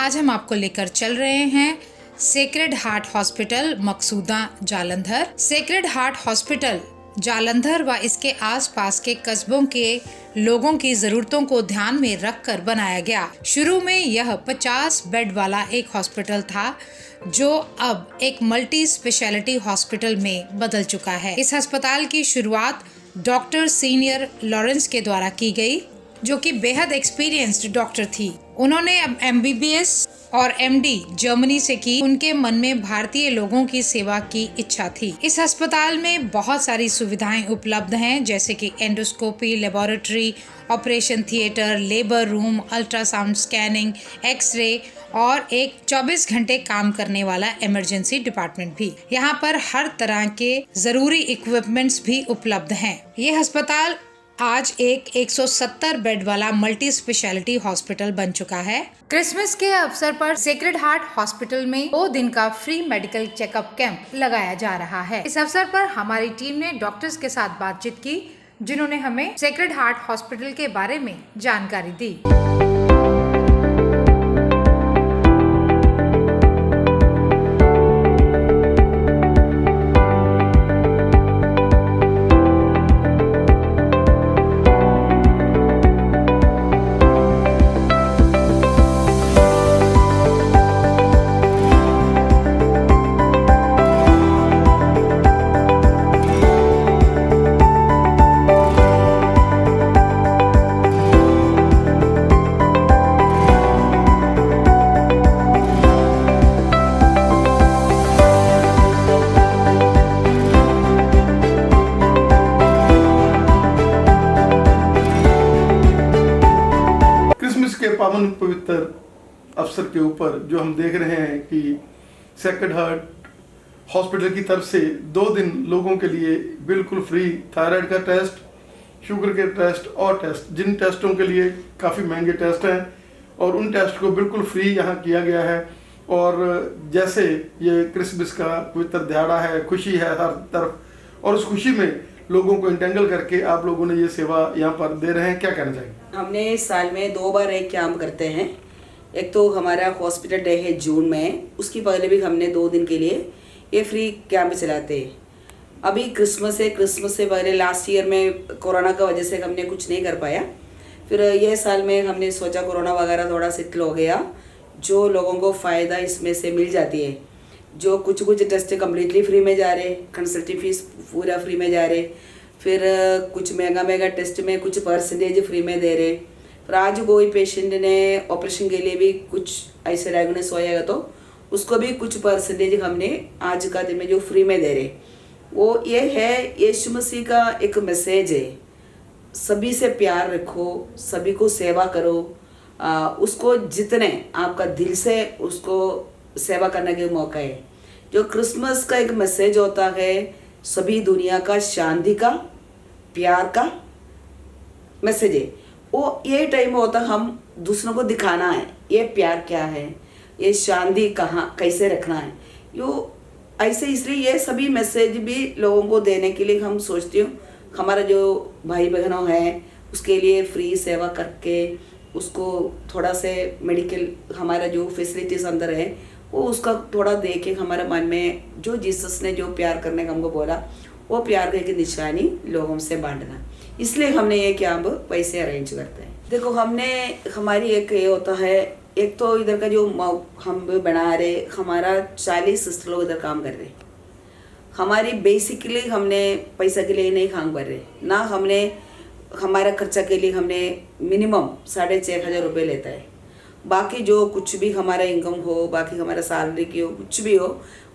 आज हम आपको लेकर चल रहे हैं sacred heart hospital Maksuda Jalandhar. Sacred heart hospital Jalandhar व इसके आसपास के कस्बों के लोगों की जरूरतों को ध्यान में रखकर बनाया गया। शुरू में यह 50 बेड वाला एक हॉस्पिटल था, जो अब एक मल्टी स्पेशलिटी हॉस्पिटल में बदल चुका है। इस अस्पताल की शुरुआत डॉक्टर सीनियर लॉरेंस के द्वारा की गई, जो कि बेहद एक्सपीरियंस्ड डॉक्टर थी। उन्होंने अब MBBS और MD जर्मनी से की। उनके मन में भारतीय लोगों की सेवा की इच्छा थी। इस अस्पताल में बहुत सारी सुविधाएं उपलब्ध हैं, जैसे कि endoscopy, laboratory, operation theatre, labour room, ultrasound scanning, x ray और एक 24 घंटे काम करने वाला इमरजेंसी डिपार्टमेंट भी। यहाँ पर हर तरह के जरूरी इक्विपमेंट्स भी उपलब्ध हैं। ये अस्पताल आज एक 170 बेड वाला मल्टी स्पेशलिटी हॉस्पिटल बन चुका है। क्रिसमस के अवसर पर सेक्रेड हार्ट हॉस्पिटल में 2 दिन का फ्री मेडिकल चेकअप कैंप लगाया जा रहा है। इस अवसर पर हमारी टीम ने डॉक्टर्स के साथ बातचीत की, जिन्होंने हमें सेक्रेड हार्ट हॉस्पिटल के बारे में जानकारी दी। के पावन पवित्र अवसर के ऊपर जो हम देख रहे हैं कि सेक्रेड हार्ट हॉस्पिटल की तरफ से 2 दिन लोगों के लिए बिल्कुल फ्री थायराइड का टेस्ट, शुगर के टेस्ट और टेस्ट, जिन टेस्टों के लिए काफ़ी महंगे टेस्ट हैं, और उन टेस्ट को बिल्कुल फ्री यहाँ किया गया है। और जैसे ये क्रिसमस का पवित्र दिहाड़ा है, खुशी है हर तरफ, और उस खुशी में लोगों को इंटेंगल करके आप लोगों ने ये सेवा यहाँ पर दे रहे हैं, क्या कहना चाहिए? हमने साल में 2 बार एक कैंप करते हैं। एक तो हमारा हॉस्पिटल डे है जून में, उसकी पहले भी हमने 2 दिन के लिए ये फ्री कैंप चलाते हैं। अभी क्रिसमस है, क्रिसमस से पहले लास्ट ईयर में कोरोना का वजह से हमने कुछ नहीं कर पाया। फिर ये साल में हमने सोचा कोरोना वगैरह थोड़ा सेटल हो गया, जो लोगों को फ़ायदा इसमें से मिल जाती है। जो कुछ टेस्ट कम्प्लीटली फ्री में जा रहे, कंसल्टिंग फीस पूरा फ्री में जा रहे, फिर कुछ महंगा टेस्ट में कुछ परसेंटेज फ्री में दे रहे। फिर आज कोई पेशेंट ने ऑपरेशन के लिए भी कुछ ऐसे डायग्नोस होएगा तो उसको भी कुछ परसेंटेज हमने आज का दिन में जो फ्री में दे रहे। वो ये है, यीशु मसीह का एक मैसेज है, सभी से प्यार रखो, सभी को सेवा करो, उसको जितने आपका दिल से उसको सेवा करने के मौका है। जो क्रिसमस का एक मैसेज होता है, सभी दुनिया का शांति का, प्यार का मैसेज है। वो ये टाइम होता हम दूसरों को दिखाना है ये प्यार क्या है, ये शांति कहाँ कैसे रखना है। यो ऐसे इसलिए ये सभी मैसेज भी लोगों को देने के लिए हम सोचती हूँ, हमारा जो भाई बहनों हैं उसके लिए फ्री सेवा करके उसको थोड़ा से मेडिकल हमारा जो फैसिलिटीज़ अंदर है वो उसका थोड़ा देख के हमारे मन में जो जीसस ने जो प्यार करने का हमको बोला, वो प्यार की निशानी लोगों से बांटना, इसलिए हमने ये कैंप पैसे अरेंज करते हैं। देखो हमने हमारी एक ये होता है, एक तो इधर का जो हम बना रहे, हमारा 40 सिस्टर लोग इधर काम कर रहे। हमारी बेसिकली हमने पैसा के लिए नहीं काम कर रहे ना, हमने हमारा खर्चा के लिए हमने मिनिमम 6,500 रुपये लेता है। बाकी जो कुछ भी हमारा इनकम हो, बाकी हमारा सैलरी की हो, कुछ भी हो,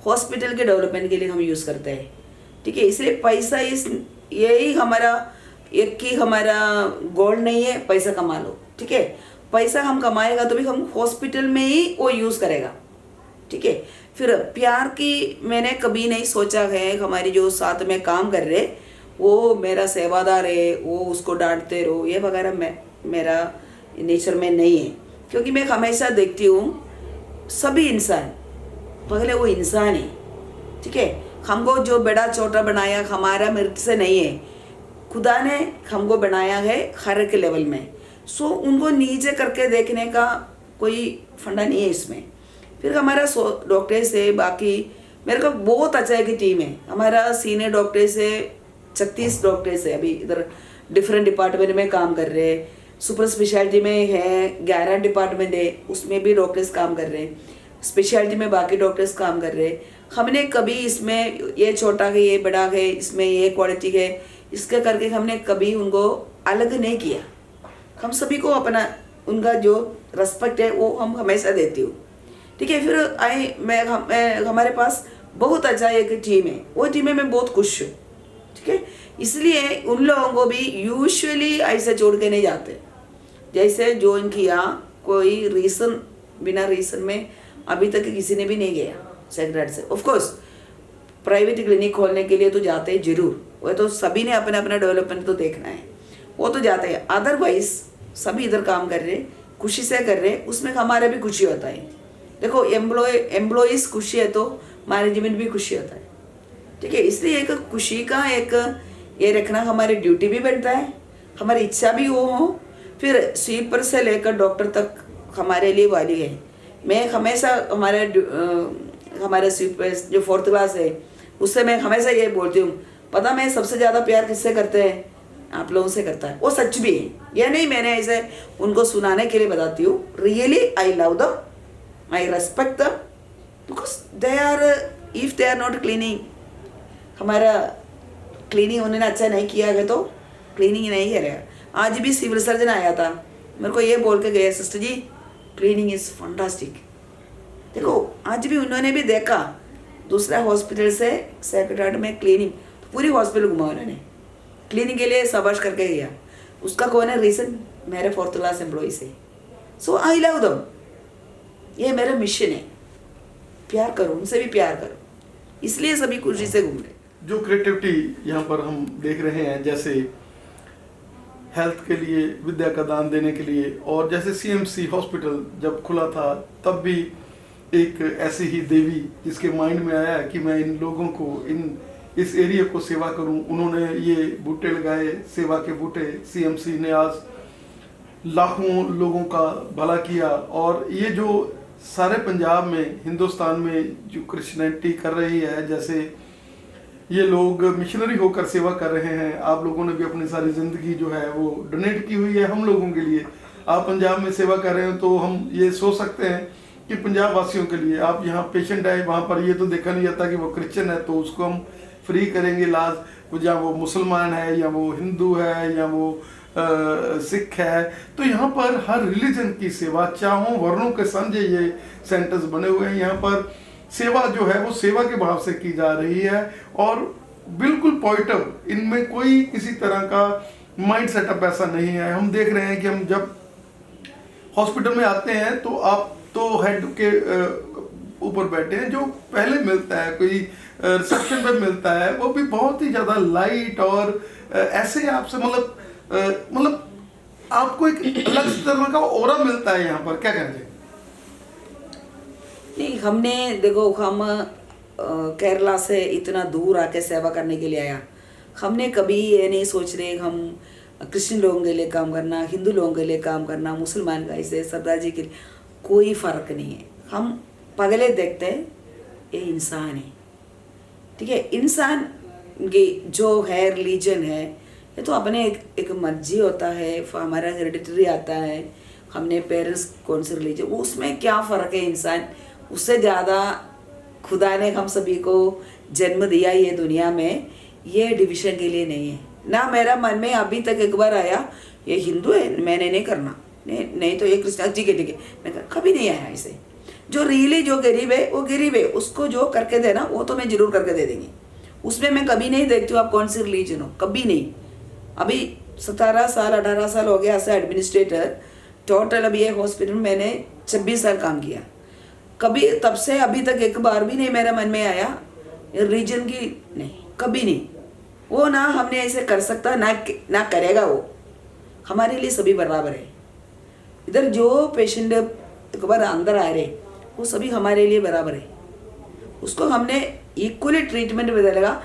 हॉस्पिटल के डेवलपमेंट के लिए हम यूज़ करते हैं। ठीक है, इसलिए पैसा यही हमारा एक ही हमारा गोल नहीं है पैसा कमा लो। ठीक है, पैसा हम कमाएगा तो भी हम हॉस्पिटल में ही वो यूज़ करेगा। ठीक है, फिर प्यार की मैंने कभी नहीं सोचा है, हमारी जो साथ में काम कर रहे वो मेरा सेवादार है, वो उसको डांटते रहो, ये वगैरह मेरा नेचर में नहीं है। क्योंकि मैं हमेशा देखती हूँ सभी इंसान पहले वो इंसान है। ठीक है, हमको जो बड़ा छोटा बनाया हमारा मृत्यु से नहीं है, खुदा ने हमको बनाया है हर एक लेवल में। सो उनको नीचे करके देखने का कोई फंडा नहीं है इसमें। फिर हमारा डॉक्टर से बाकी मेरे को बहुत अच्छा है कि टीम है हमारा। सीनियर डॉक्टर से 36 डॉक्टर्स है अभी इधर डिफरेंट डिपार्टमेंट में काम कर रहे हैं। सुपर स्पेशलिटी में है 11 डिपार्टमेंट है, उसमें भी डॉक्टर्स काम कर रहे हैं। स्पेशलिटी में बाकी डॉक्टर्स काम कर रहे हैं। हमने कभी इसमें ये छोटा है ये बड़ा है इसमें ये क्वालिटी है इसका करके हमने कभी उनको अलग नहीं किया। हम सभी को अपना उनका जो रेस्पेक्ट है वो हम हमेशा देती हूँ। ठीक है, फिर मैं हमारे पास बहुत अच्छा एक टीम है, वो टीम में मैं बहुत खुश हूँ। ठीक है, इसलिए उन लोगों को भी यूजुअली ऐसे छोड़ के नहीं जाते। जैसे ज्वाइन किया कोई रीज़न बिना रीज़न में अभी तक किसी ने भी नहीं गया सेक्रेटरी से। ऑफ कोर्स प्राइवेट क्लिनिक खोलने के लिए तो जाते हैं जरूर, वो तो सभी ने अपना अपना डेवलपमेंट तो देखना है, वो तो जाते हैं। अदरवाइज सभी इधर काम कर रहे खुशी से कर रहे, उसमें हमारा भी खुशी होता है। देखो एम्प्लॉयज़ खुशी है तो मैनेजमेंट भी खुशी होता है। ठीक है, इसलिए एक खुशी का एक ये रखना हमारी ड्यूटी भी बनता है, हमारी इच्छा भी वो हो। फिर स्वीपर से लेकर डॉक्टर तक हमारे लिए वाली है। मैं हमेशा हमारे स्वीपर जो 4th क्लास है उससे मैं हमेशा ये बोलती हूँ, पता मैं सबसे ज़्यादा प्यार किससे करते हैं, आप लोगों से करता है। वो सच भी है, यह नहीं मैंने ऐसे उनको सुनाने के लिए बताती हूँ। Really I love them, I respect them, because they are if they are not cleaning, हमारा क्लीनिंग उन्होंने अच्छा नहीं किया है तो क्लीनिंग नहीं करेगा। आज भी सिविल सर्जन आया था, मेरे को ये बोल के गया, sister ji cleaning is fantastic. देखो आज भी उन्होंने भी देखा दूसरा हॉस्पिटल से सेक्रेटरीट में क्लीनिंग, पूरी हॉस्पिटल घुमा उन्होंने, क्लीनिंग के लिए शाबाश करके गया। उसका कौन है रीज़न, मेरे 4th क्लास एम्प्लॉय से। सो आई लव दम, ये मेरा मिशन है, प्यार करो उनसे भी प्यार करो, इसलिए सभी खुशी से घूम रहे। जो क्रिएटिविटी यहाँ पर हम देख रहे हैं, जैसे हेल्थ के लिए विद्या का दान देने के लिए, और जैसे CMC हॉस्पिटल जब खुला था तब भी एक ऐसी ही देवी जिसके माइंड में आया कि मैं इन लोगों को इस एरिया को सेवा करूं, उन्होंने ये बूटे लगाए, सेवा के बूटे। CMC ने आज लाखों लोगों का भला किया। और ये जो सारे पंजाब में हिंदुस्तान में जो क्रिश्चियनिटी कर रही है, जैसे ये लोग मिशनरी होकर सेवा कर रहे हैं, आप लोगों ने भी अपनी सारी ज़िंदगी जो है वो डोनेट की हुई है हम लोगों के लिए। आप पंजाब में सेवा कर रहे हो तो हम ये सोच सकते हैं कि पंजाब वासियों के लिए, आप यहाँ पेशेंट आए वहाँ पर ये तो देखा नहीं जाता कि वो क्रिश्चियन है तो उसको हम फ्री करेंगे इलाज, या वो मुसलमान है या वो हिंदू है या वो सिख है। तो यहाँ पर हर रिलीजन की सेवा, चाहों वर्णों के समझे ये सेंटर्स बने हुए हैं। यहाँ पर सेवा जो है वो सेवा के भाव से की जा रही है और बिल्कुल पॉजिटिव, इनमें कोई किसी तरह का माइंड सेटअप ऐसा नहीं है। हम देख रहे हैं कि हम जब हॉस्पिटल में आते हैं तो आप तो हेड के ऊपर बैठे हैं, जो पहले मिलता है कोई रिसेप्शन पे मिलता है वो भी बहुत ही ज़्यादा लाइट और ऐसे आपसे मतलब आपको एक अलग तरह का ऑरा मिलता है यहाँ पर। क्या कहते हैं? नहीं, हमने देखो हम केरला से इतना दूर आके सेवा करने के लिए आया, हमने कभी ये नहीं सोच रहे हम क्रिश्चियन लोगों के लिए काम करना, हिंदू लोगों के लिए काम करना, मुसलमान का ऐसे सरदार जी के लिए कोई फ़र्क नहीं है। हम पगले देखते हैं ये इंसान है। ठीक है, इंसान की जो है रिलीजन है ये तो अपने एक मर्जी होता है, हमारा हेरिडिटरी आता है, हमने पेरेंट्स कौन से रिलीजन, उसमें क्या फ़र्क है इंसान, उससे ज़्यादा खुदा ने हम सभी को जन्म दिया ये दुनिया में, ये डिवीज़न के लिए नहीं है ना। मेरा मन में अभी तक एक बार आया ये हिंदू है मैंने नहीं करना, नहीं तो ये क्रिश्चियन, ठीक है मैं कभी नहीं आया इसे। जो रियली जो गरीब है वो गरीब है, उसको जो करके देना वो तो मैं ज़रूर करके दे देंगी। उसमें मैं कभी नहीं देखती हूँ आप कौन सी रिलीजन हो, कभी नहीं। अभी 17 साल 18 साल हो गया एज एडमिनिस्ट्रेटर, टोटल अभी ये हॉस्पिटल में मैंने 26 साल काम किया। कभी तब से अभी तक एक बार भी नहीं मेरे मन में आया रिलीजन की, नहीं कभी नहीं। वो ना हमने ऐसे कर सकता ना करेगा, वो हमारे लिए सभी बराबर है। इधर जो पेशेंट एक बार अंदर आ रहे वो सभी हमारे लिए बराबर है, उसको हमने इक्वली ट्रीटमेंट बदलेगा।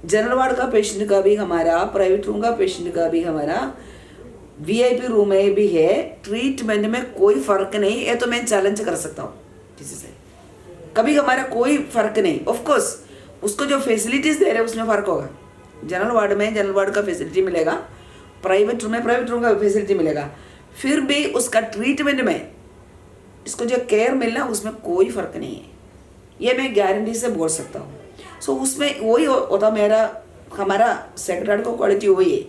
जनरल वार्ड का पेशेंट का भी हमारा, प्राइवेट रूम का पेशेंट का भी हमारा, VIP रूम में भी है, ट्रीटमेंट में कोई फर्क नहीं है। तो मैं चैलेंज कर सकता हूँ किसी से, कभी हमारा कोई फर्क नहीं। ऑफ कोर्स उसको जो फैसिलिटीज दे रहे हैं उसमें फर्क होगा। जनरल वार्ड में जनरल वार्ड का फैसिलिटी मिलेगा, प्राइवेट रूम में प्राइवेट रूम का फैसिलिटी मिलेगा, फिर भी उसका ट्रीटमेंट में इसको जो केयर मिलना उसमें कोई फर्क नहीं है, ये मैं गारंटी से बोल सकता हूँ। सो उसमें वही होता हमारा सेक्रेड हार्ट को क्वालिटी वही है।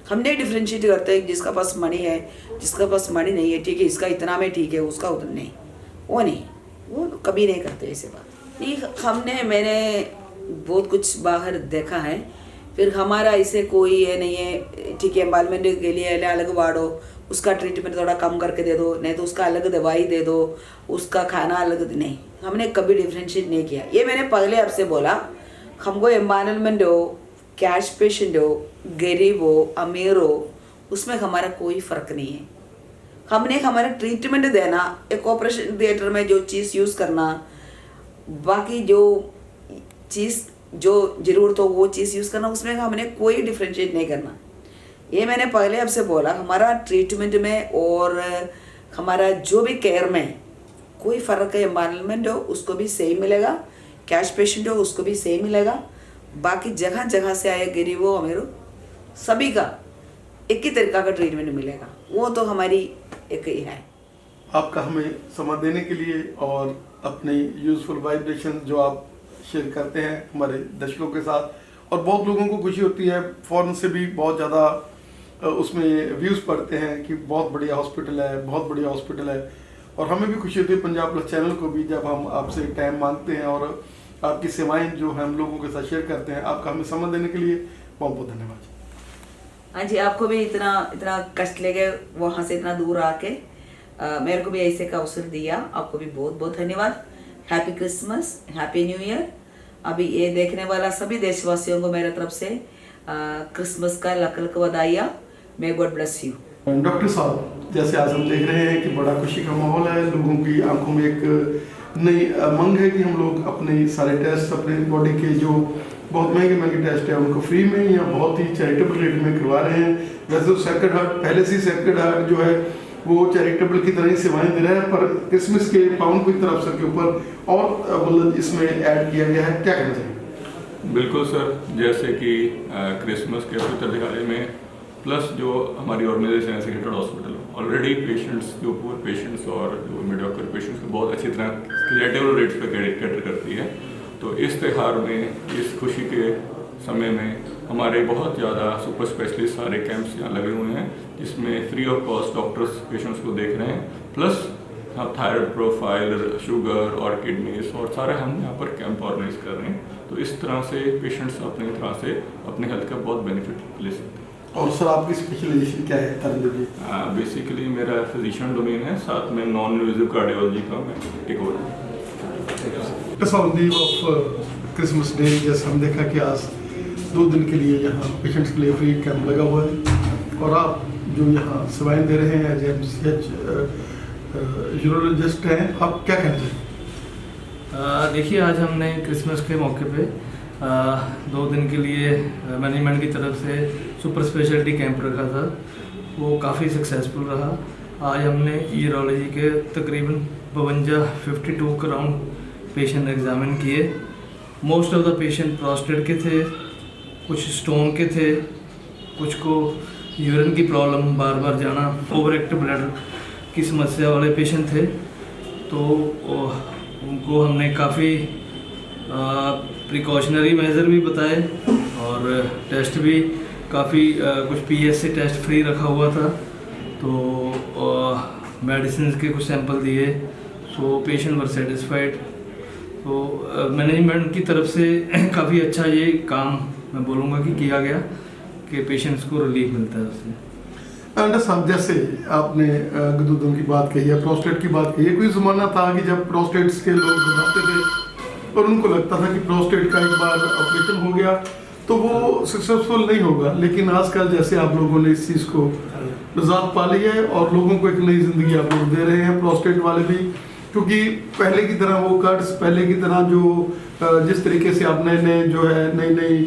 हमने डिफ्रेंशिएट करते हैं, जिसका पास मनी है, जिसका पास मनी नहीं है, ठीक है इसका इतना में ठीक है, उसका उतना नहीं, वो कभी नहीं करते ऐसे बात नहीं। मैंने बहुत कुछ बाहर देखा है, फिर हमारा इसे कोई ये नहीं है, ठीक है एम्बालमेंट के लिए अलग वार्ड हो, उसका ट्रीटमेंट थोड़ा कम करके दे दो, नहीं तो उसका अलग दवाई दे दो, उसका खाना अलग नहीं, हमने कभी डिफ्रेंशिएट नहीं किया। ये मैंने पहले आपसे बोला, हमको एम्बालमेंट हो, कैश पेशेंट हो, गरीब हो, अमीर हो, उसमें हमारा कोई फ़र्क नहीं है। हमने हमारा ट्रीटमेंट देना, एक ऑपरेशन थिएटर में जो चीज़ यूज़ करना, बाकी जो चीज़ जो ज़रूरत हो वो चीज़ यूज़ करना, उसमें हमने कोई डिफ्रेंशिएट नहीं करना। ये मैंने पहले आपसे बोला, हमारा ट्रीटमेंट में और हमारा जो भी केयर में कोई फ़र्क है। एम्बालमेंट हो उसको भी सही मिलेगा, कैश पेशेंट हो उसको भी सही मिलेगा, बाकी जगह जगह से आए गरीब हो अमीर हो सभी का एक ही तरीका का ट्रीटमेंट मिलेगा। वो तो हमारी एक ही है। आपका हमें समय देने के लिए और अपनी यूजफुल वाइब्रेशन जो आप शेयर करते हैं हमारे दर्शकों के साथ, और बहुत लोगों को खुशी होती है, फॉरेन से भी बहुत ज़्यादा उसमें व्यूज़ पढ़ते हैं कि बहुत बढ़िया हॉस्पिटल है, बहुत बढ़िया हॉस्पिटल है। और हमें भी खुशी होती है पंजाब प्लस चैनल को भी, जब हम आपसे टाइम मांगते हैं और आपकी सेवाएं जो हम लोगों के साथ शेयर करते हैं। आपका हमें समय देने के लिए बहुत बहुत धन्यवाद। हाँ जी, आपको भी इतना कष्ट लेके वहाँ से इतना दूर आके मेरे को भी ऐसे का अवसर दिया, आपको भी बहुत बहुत धन्यवाद। Happy Christmas, happy new year. अभी ये देखने वाला सभी देशवासियों को मेरे तरफ से क्रिसमस का लख लख बधाइयाँ। May God bless you. Doctor साहब, जैसे आज हम देख रहे हैं कि बड़ा खुशी का माहौल है, लोगों की आंखों में एक नई मंग है कि हम लोग अपने सारे टेस्ट, अपने बॉडी के जो बहुत महंगे टेस्ट है उनको फ्री में या बहुत ही चैरिटेबल रेट में करवा रहे हैं। वैसे तो सेक्रेड हार्ट पहले से सेक्रेड हार्ट जो है वो चैरिटेबल की तरह ही सेवाएं दे रहा है, पर क्रिसमस के पावन पवित्र अवसर के ऊपर और मतलब इसमें ऐड किया गया है, क्या कहना चाहिए? बिल्कुल सर, जैसे कि क्रिसमस के पवित्र दिहाड़े में प्लस जो हमारी ऑर्गेनाइजेशन है सेक्रेड हॉस्पिटल ऑलरेडी पेशेंट्स, जो पुअर पेशेंट्स और जो मीडियोकर पेशेंट्स को बहुत अच्छी तरह क्रिएटिव रेट्स पर कैटर करती है। तो इस त्यौहार में, इस खुशी के समय में हमारे बहुत ज़्यादा सुपर स्पेशलिस्ट सारे कैंप्स यहाँ लगे हुए हैं, जिसमें free of cost doctors patients को देख रहे हैं, प्लस थायराइड प्रोफाइल, शुगर और किडनीज और सारे हम यहाँ पर कैंप ऑर्गेनाइज कर रहे हैं। तो इस तरह से पेशेंट्स अपनी तरह से अपने हेल्थ का बहुत बेनिफिट ले सकते हैं। और सर आपकी स्पेशलाइजेशन क्या है? बेसिकली मेरा फिजिशियन डोमेन है, साथ में नॉन इन्वेसिव कार्डियोलॉजी का मैं टेक ओवर हूँ। क्रिसमस डे जैसे हम देखा कि आज 2 दिन के लिए यहाँ पेशेंट्स के लिए फ्री कैंप लगा हुआ है, और आप जो यहाँ सेवाएं दे रहे हैं एज MCH यूरोलॉजिस्ट हैं, आप क्या कहना चाहिए? देखिए, आज हमने क्रिसमस के मौके पे 2 दिन के लिए मैनेजमेंट की तरफ से सुपर स्पेशलिटी कैंप रखा था, वो काफ़ी सक्सेसफुल रहा। आज हमने यूरोलॉजी के तकरीबन 52 अराउंड पेशेंट एग्जामिन किए। Most of the patient prostate के थे, कुछ स्टोन के थे, कुछ को यूरिन की प्रॉब्लम, बार बार जाना, ओवर एक्टिव ब्लैडर की समस्या वाले पेशेंट थे। तो उनको हमने काफ़ी प्रिकॉशनरी मेजर भी बताए और टेस्ट भी काफ़ी कुछ PSA टेस्ट फ्री रखा हुआ था। तो मेडिसिन के कुछ सैंपल दिए, सो पेशेंट वर सेटिस्फाइड। तो मैनेजमेंट की तरफ से काफ़ी अच्छा ये काम मैं बोलूँगा कि किया गया कि पेशेंट्स को रिलीफ मिलता है उससे। डॉक्टर साहब, जैसे आपने गुदुदम की बात कही है, प्रोस्टेट की बात कही है, कोई ज़माना था कि जब प्रोस्टेट्स के लोग बनाते थे और उनको लगता था कि प्रोस्टेट का एक बार ऑपरेशन हो गया तो वो सक्सेसफुल नहीं होगा, लेकिन आजकल जैसे आप लोगों ने इस चीज़ को ज़ात पा ली है और लोगों को एक नई ज़िंदगी आप लोग दे रहे हैं, प्रोस्टेट वाले भी, क्योंकि पहले की तरह वो कट्स, पहले की तरह जो जिस तरीके से आप नए जो है नई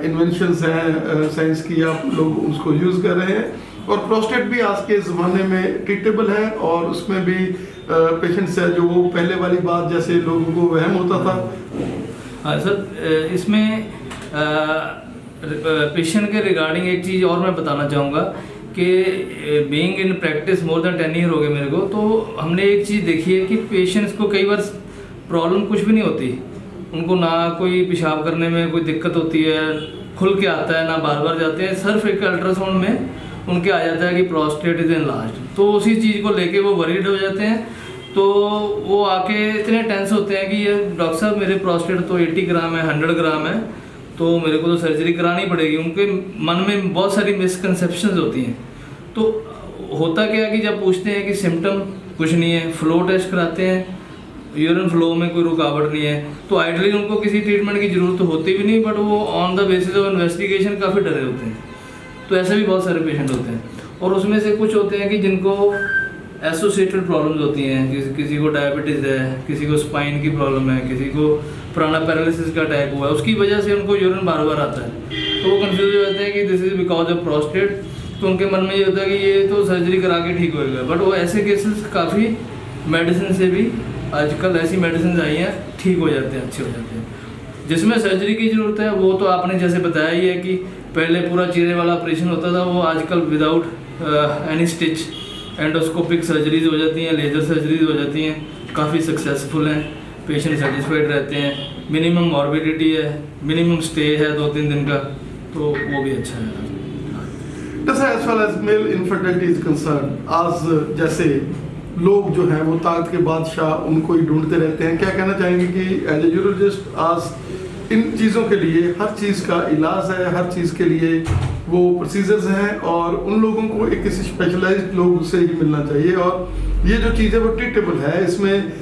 इन्वेंशंस हैं साइंस की, आप लोग उसको यूज़ कर रहे हैं और प्रोस्टेट भी आज के ज़माने में ट्रीटेबल है और उसमें भी पेशेंट्स है जो वो पहले वाली बात जैसे लोगों को वहम होता था। हाँ सर, इसमें पेशेंट के रिगार्डिंग एक चीज़ और मैं बताना चाहूँगा कि being in practice more than 10 year हो गए मेरे को, तो हमने एक चीज़ देखी है कि पेशेंट्स को कई बार प्रॉब्लम कुछ भी नहीं होती, उनको ना कोई पेशाब करने में कोई दिक्कत होती है, खुल के आता है, ना बार बार जाते हैं, सिर्फ एक अल्ट्रासाउंड में उनके आ जाता है कि प्रोस्टेट इज एनलार्ज्ड, तो उसी चीज़ को लेके वो वरीड हो जाते हैं। तो वो आके इतने टेंस होते हैं कि ये डॉक्टर साहब मेरे प्रोस्टेट तो 80 ग्राम है, 100 ग्राम है, तो मेरे को तो सर्जरी करानी पड़ेगी। उनके मन में बहुत सारी मिसकंसेप्शंस होती हैं। तो होता क्या है कि जब पूछते हैं कि सिम्टम कुछ नहीं है, फ्लो टेस्ट कराते हैं, यूरिन फ्लो में कोई रुकावट नहीं है, तो आइडली उनको किसी ट्रीटमेंट की ज़रूरत तो होती भी नहीं, बट वो on the basis of investigation काफ़ी डरे होते हैं। तो ऐसे भी बहुत सारे पेशेंट होते हैं, और उसमें से कुछ होते हैं कि जिनको एसोसिएटेड प्रॉब्लम्स होती हैं, किसी को डायबिटीज़ है, किसी को स्पाइन की प्रॉब्लम है, किसी को पुराना पैरालिसिस का अटैक हुआ है, उसकी वजह से उनको यूरिन बार बार आता है, तो वो कंफ्यूज हो जाते हैं कि this is because of prostate. तो उनके मन में ये होता है कि ये तो सर्जरी करा के ठीक होएगा, बट वो ऐसे केसेस काफ़ी मेडिसिन से भी, आजकल ऐसी मेडिसिन आई हैं, ठीक हो जाते हैं, अच्छे हो जाते हैं। जिसमें सर्जरी की ज़रूरत है वो तो आपने जैसे बताया ही है कि पहले पूरा चीरे वाला ऑपरेशन होता था, वो आजकल without any stitch endoscopic surgeries हो जाती हैं, लेज़र सर्जरीज हो जाती हैं, काफ़ी सक्सेसफुल हैं, पेशेंट सेटिस्फाइड रहते हैं, मिनिमम मॉर्बिडिटी है, मिनिमम स्टे है 2-3 दिन का, तो वो भी अच्छा है। जैसे as far as male infertility is concern, आज जैसे लोग जो हैं वो ताकत के बादशाह उनको ही ढूंढते रहते हैं, क्या कहना चाहेंगे कि एज ए यूरोलॉजिस्ट आज इन चीज़ों के लिए हर चीज़ का इलाज है, हर चीज़ के लिए वो प्रोसीजर्स हैं, और उन लोगों को एक किसी स्पेशलाइज्ड लोग से ही मिलना चाहिए, और ये जो चीज़ है वो ट्रीटेबल है। इसमें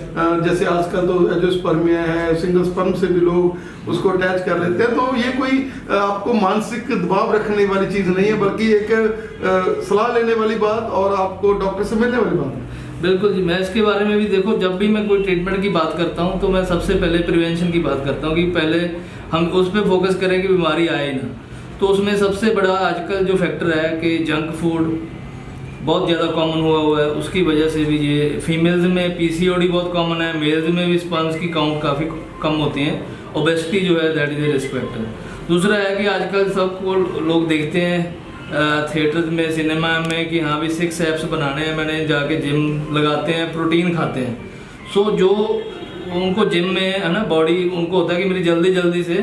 जैसे आजकल तो एंजियोस्पर्मिया है, सिंगल स्पर्म से भी लोग उसको अटैच कर लेते हैं, तो ये कोई आपको मानसिक दबाव रखने वाली चीज़ नहीं है, बल्कि एक सलाह लेने वाली बात और आपको डॉक्टर से मिलने वाली बात है। बिल्कुल जी, मैं इसके बारे में भी देखो, जब भी मैं कोई ट्रीटमेंट की बात करता हूँ तो मैं सबसे पहले प्रिवेंशन की बात करता हूँ कि पहले हम उस पर फोकस करें कि बीमारी आए ना। तो उसमें सबसे बड़ा आजकल जो फैक्टर है कि जंक फूड बहुत ज़्यादा कॉमन हुआ है, उसकी वजह से भी ये फीमेल्स में पीसीओडी बहुत कॉमन है, मेल्स में भी स्पर्म्स की काउंट काफ़ी कम होती हैं, ओबेसिटी जो है that is a risk factor. दूसरा है कि आजकल सबको लोग देखते हैं थिएटर्स में, सिनेमा में कि हाँ भी 6 एब्स बनाने हैं, मैंने जाके जिम लगाते हैं, प्रोटीन खाते हैं। सो जो उनको जिम में है ना, बॉडी उनको होता है कि मेरी जल्दी जल्दी से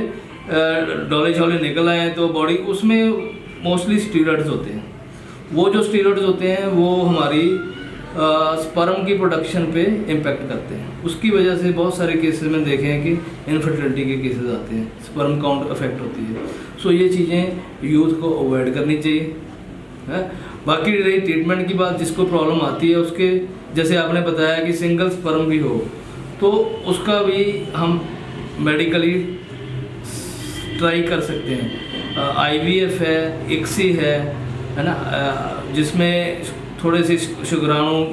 डोले छोले निकल आए, तो बॉडी उसमें मोस्टली स्टीरॉइड्स होते हैं। वो जो स्टीरॉइड्स होते हैं वो हमारी स्पर्म की प्रोडक्शन पे इम्पेक्ट करते हैं, उसकी वजह से बहुत सारे केसेस में देखे हैं कि इनफर्टिलिटी के केसेस आते हैं, स्पर्म काउंट अफेक्ट होती है। सो ये चीज़ें यूथ को अवॉइड करनी चाहिए है। बाकी रही ट्रीटमेंट की बात, जिसको प्रॉब्लम आती है उसके, जैसे आपने बताया कि सिंगल स्पर्म भी हो, तो उसका भी हम मेडिकली ट्राई कर सकते हैं। IVF है, ICSI है ना, जिसमें थोड़े से शुक्राणु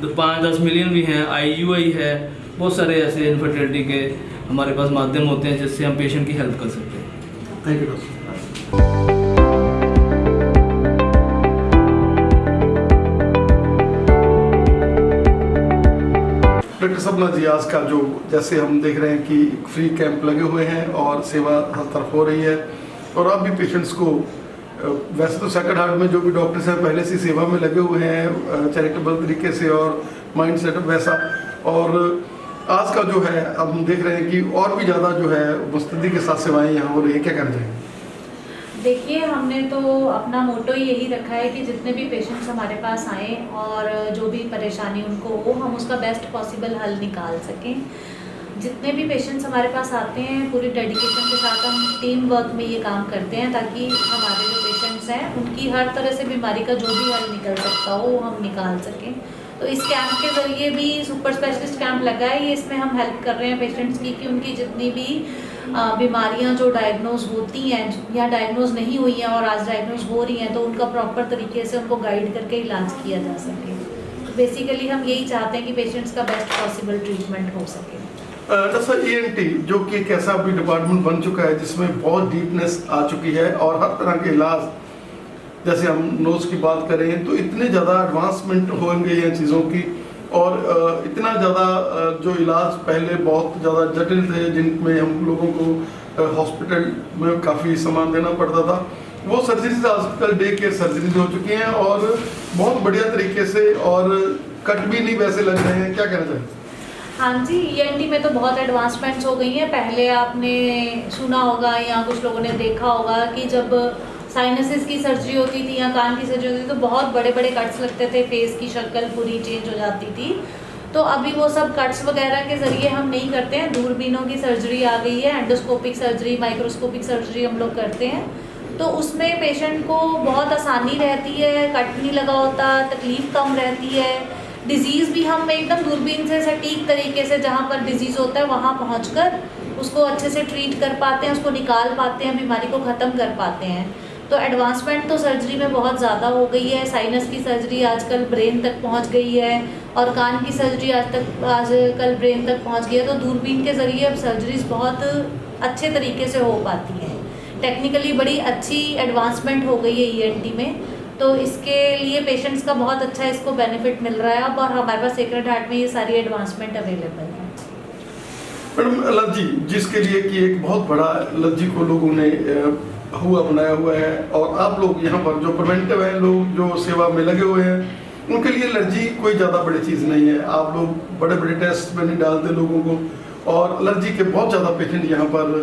5-10 मिलियन भी हैं, IUI है, बहुत सारे ऐसे इनफर्टिलिटी के हमारे पास माध्यम होते हैं जिससे हम पेशेंट की हेल्प कर सकते हैं। Thank you doctor. डॉक्टर सपना जी, आज का जो जैसे हम देख रहे हैं कि फ्री कैंप लगे हुए हैं और सेवा हर तरफ हो रही है, और अब भी पेशेंट्स को, वैसे तो सेक्रेड हार्ट में जो भी डॉक्टर्स हैं पहले से सेवा में लगे हुए हैं चैरिटेबल तरीके से और माइंड सेटअप वैसा, और आज का जो है अब हम देख रहे हैं कि और भी ज़्यादा जो है मुस्तैदी के साथ सेवाएं यहाँ हो रही है, क्या कहना चाहिए? देखिए, हमने तो अपना मोटो यही रखा है कि जितने भी पेशेंट्स हमारे पास आएँ और जो भी परेशानी उनको हो, हम उसका बेस्ट पॉसिबल हल निकाल सकें। जितने भी पेशेंट्स हमारे पास आते हैं पूरी डेडिकेशन के साथ हम टीम वर्क में ये काम करते हैं, ताकि हमारे जो पेशेंट्स हैं उनकी हर तरह से बीमारी का जो भी हल निकल सकता हो वो हम निकाल सकें। तो इस कैंप के ज़रिए भी सुपर स्पेशलिस्ट कैंप लगा है, ये इसमें हम हेल्प कर रहे हैं पेशेंट्स की कि उनकी जितनी भी बीमारियां जो डायग्नोज होती हैं या डायग्नोज नहीं हुई हैं और आज डायग्नोज हो रही हैं, तो उनका प्रॉपर तरीके से उनको गाइड करके इलाज किया जा सके। तो बेसिकली हम यही चाहते हैं कि पेशेंट्स का बेस्ट पॉसिबल ट्रीटमेंट हो सके। जैसा ENT जो कि एक ऐसा भी डिपार्टमेंट बन चुका है जिसमें बहुत डीपनेस आ चुकी है और हर तरह के इलाज जैसे हम नोज की बात करें तो इतने ज़्यादा एडवांसमेंट होंगे ये चीज़ों की, और इतना ज़्यादा जो इलाज पहले बहुत ज़्यादा जटिल थे, जिनमें हम लोगों को हॉस्पिटल में काफ़ी सामान देना पड़ता था, वो सर्जरीज आजकल डे केयर सर्जरीज हो चुकी हैं और बहुत बढ़िया तरीके से, और कट भी नहीं वैसे लग रहे हैं। क्या कहना चाहिए? हाँ जी, ENT में तो बहुत एडवांसमेंट्स हो गई हैं। पहले आपने सुना होगा या कुछ लोगों ने देखा होगा कि जब साइनसिस की सर्जरी होती थी या कान की सर्जरी होती थी तो बहुत बड़े बड़े कट्स लगते थे, फेस की शक्ल पूरी चेंज हो जाती थी। तो अभी वो सब कट्स वगैरह के ज़रिए हम नहीं करते हैं, दूरबीनों की सर्जरी आ गई है, एंडोस्कोपिक सर्जरी, माइक्रोस्कोपिक सर्जरी हम लोग करते हैं। तो उसमें पेशेंट को बहुत आसानी रहती है, कट नहीं लगा होता, तकलीफ़ कम रहती है। डिज़ीज़ भी हम एकदम दूरबीन से सटीक तरीके से जहाँ पर डिज़ीज़ होता है वहाँ पहुँचकर उसको अच्छे से ट्रीट कर पाते हैं, उसको निकाल पाते हैं, बीमारी को ख़त्म कर पाते हैं। तो एडवांसमेंट तो सर्जरी में बहुत ज़्यादा हो गई है। साइनस की सर्जरी आजकल ब्रेन तक पहुंच गई है और कान की सर्जरी आजकल ब्रेन तक पहुंच गई है। तो दूरबीन के ज़रिए अब सर्जरीज बहुत अच्छे तरीके से हो पाती हैं। टेक्निकली बड़ी अच्छी एडवांसमेंट हो गई है ENT में, तो इसके लिए पेशेंट्स का बहुत अच्छा इसको बेनिफिट मिल रहा है अब, और हमारे पास सेक्रेड हार्ट में ये सारी एडवांसमेंट अवेलेबल है। मैडम, एलर्जी जिसके लिए कि एक बहुत बड़ा एलर्जी को लोगों ने बनाया हुआ है, और आप लोग यहाँ पर जो प्रिवेंटिव हैं, लोग जो सेवा में लगे हुए हैं, उनके लिए एलर्जी कोई ज़्यादा बड़ी चीज़ नहीं है। आप लोग बड़े बड़े टेस्ट में नहीं डालते लोगों को, और एलर्जी के बहुत ज़्यादा पेशेंट यहाँ पर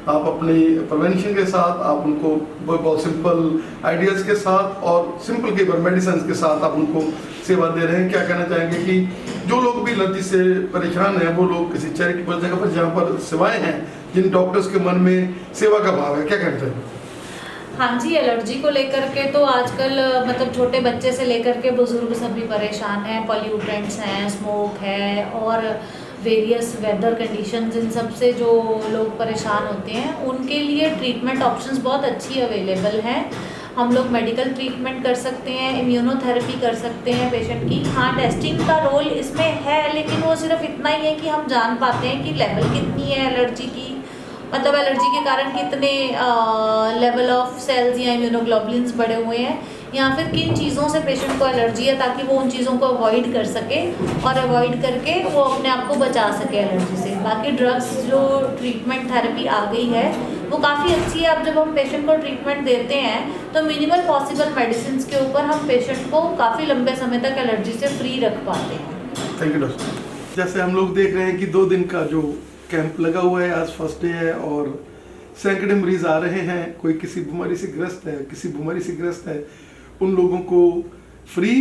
आप अपनी प्रिवेंशन के साथ, आप उनको बहुत सिंपल आइडियाज़ के साथ और सिंपल के मेडिसिन के साथ आप उनको सेवा दे रहे हैं। क्या कहना चाहेंगे कि जो लोग भी एलर्जी से परेशान हैं, वो लोग किसी चैरिटेबल जगह पर जहाँ पर सेवाएँ हैं, जिन डॉक्टर्स के मन में सेवा का भाव है, क्या कहना चाहेंगे? हाँ जी, एलर्जी को लेकर के तो आजकल मतलब छोटे बच्चे से लेकर के बुजुर्ग सभी परेशान हैं। पॉल्यूटेंट्स हैं, स्मोक है और वेरियस वेदर कंडीशंस, इन सब से जो लोग परेशान होते हैं उनके लिए ट्रीटमेंट ऑप्शंस बहुत अच्छी अवेलेबल हैं। हम लोग मेडिकल ट्रीटमेंट कर सकते हैं, इम्यूनोथेरेपी कर सकते हैं पेशेंट की। हाँ, टेस्टिंग का रोल इसमें है, लेकिन वो सिर्फ इतना ही है कि हम जान पाते हैं कि लेवल कितनी है एलर्जी की, मतलब एलर्जी के कारण कितने लेवल ऑफ सेल्स या इम्यूनोग्लोबुलिन्स बढ़े हुए हैं, या फिर किन चीज़ों से पेशेंट को एलर्जी है, ताकि वो उन चीज़ों को अवॉइड कर सके और अवॉइड करके वो अपने आप को बचा सके एलर्जी से। बाकी ड्रग्स जो ट्रीटमेंट थेरेपी आ गई है वो काफ़ी अच्छी है। अब जब हम पेशेंट को ट्रीटमेंट देते हैं तो मिनिमल पॉसिबल मेडिसिन के ऊपर हम पेशेंट को काफ़ी लंबे समय तक एलर्जी से फ्री रख पाते हैं। Thank you doctor. जैसे हम लोग देख रहे हैं कि 2 दिन का जो कैंप लगा हुआ है, आज फर्स्ट डे है और सैकड़े मरीज आ रहे हैं। कोई किसी बीमारी से ग्रस्त है, किसी बीमारी से ग्रस्त है, उन लोगों को फ्री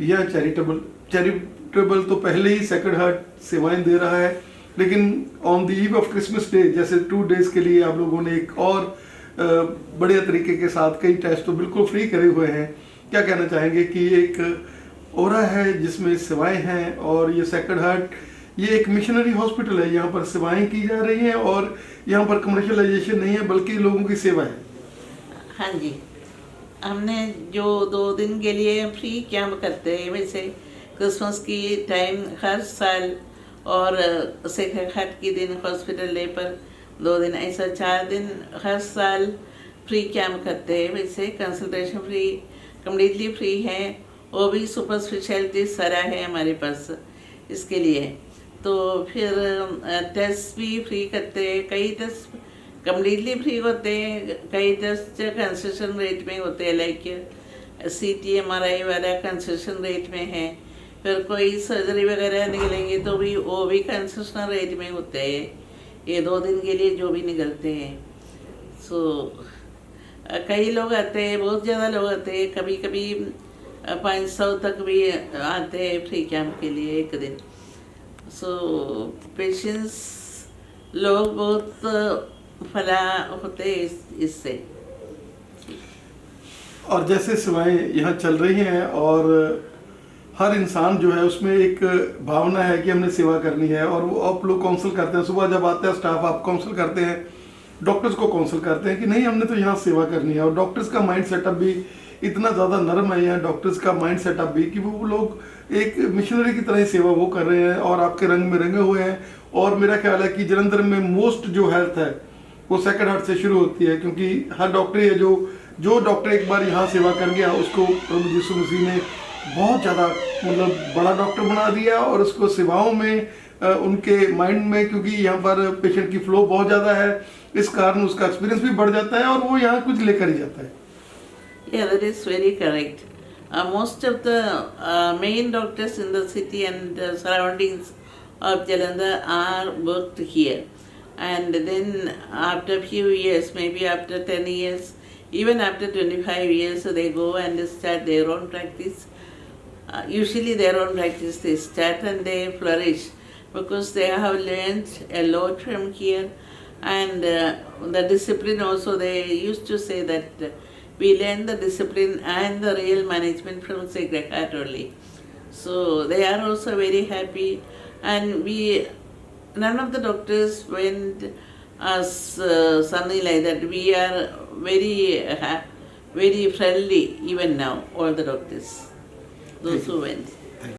या चैरिटेबल तो पहले ही सेक्रेड हार्ट सेवाएं दे रहा है, लेकिन on the eve of Christmas day जैसे 2 डेज के लिए आप लोगों ने एक और बढ़िया तरीके के साथ कई टेस्ट तो बिल्कुल फ्री करे हुए हैं। क्या कहना चाहेंगे कि एक ओरा है जिसमें सेवाएं हैं, और ये सेक्रेड हार्ट ये एक मिशनरी हॉस्पिटल है, यहाँ पर सेवाएं की जा रही हैं और यहाँ पर कमर्शियलाइजेशन नहीं है बल्कि लोगों की सेवा है। हाँ जी, हमने जो 2 दिन के लिए फ्री कैंप करते हैं, वैसे क्रिसमस की टाइम हर साल और सेक्रेड हार्ट के दिन हॉस्पिटल डे पर 2 दिन, ऐसा 4 दिन हर साल फ्री कैंप करते हैं। वैसे कंसल्टेशन फ्री, कम्प्लीटली फ्री है, वो भी सुपर स्पेशलिटी सारा है हमारे पास इसके लिए। तो फिर टेस्ट भी फ्री करते हैं, कई टेस्ट कम्प्लीटली फ्री होते हैं, कई टेस्ट कंसेशन रेट में होते हैं, लाइक CT MRI वाला कंसेशन रेट में है। फिर कोई सर्जरी वगैरह निकलेंगे तो भी वो भी कंसेशन रेट में होते हैं, ये 2 दिन के लिए जो भी निकलते हैं। सो कई लोग आते हैं, बहुत ज़्यादा लोग आते हैं, कभी कभी 500 तक भी आते हैं फ्री कैंप के लिए एक दिन। सो पेशेंट्स लोग बहुत फला होते हैं इससे। और जैसे सेवाएं यहाँ चल रही हैं और हर इंसान जो है उसमें एक भावना है कि हमने सेवा करनी है, और वो आप लोग काउंसिल करते हैं, सुबह जब आता है स्टाफ आप काउंसिल करते हैं, डॉक्टर्स को काउंसिल करते हैं कि नहीं हमने तो यहाँ सेवा करनी है। और डॉक्टर्स का माइंड सेटअप भी इतना ज़्यादा नरम है यहाँ, डॉक्टर्स का माइंड सेटअप भी कि वो लोग एक मिशनरी की तरह ही सेवा वो कर रहे हैं और आपके रंग में रंगे हुए हैं। और मेरा ख्याल है कि जलंधर में मोस्ट जो हेल्थ है वो सेक्रेड हार्ट से शुरू होती है, क्योंकि हर डॉक्टर है जो जो डॉक्टर एक बार यहाँ सेवा कर गया उसको प्रभु यीशु मसीह ने बहुत ज़्यादा मतलब बड़ा डॉक्टर बना दिया, और उसको सेवाओं में उनके माइंड में, क्योंकि यहाँ पर पेशेंट की फ्लो बहुत ज़्यादा है, इस कारण उसका एक्सपीरियंस भी बढ़ जाता है और वो यहाँ कुछ लेकर ही जाता है। Yeah, that is very correct. Most of the main doctors in the city and the surroundings of Jalandhar are worked here. And then after a few years, maybe after 10 years, even after 25 years, they go and start their own practice. Usually their own practice they start and they flourish because they have learned a lot from here. And the discipline also, they used to say that we learn the discipline and the real management from Sacred Heart only. So they are also very happy, and none of the doctors went as something like that. We are very friendly even now, all the doctors, those who went.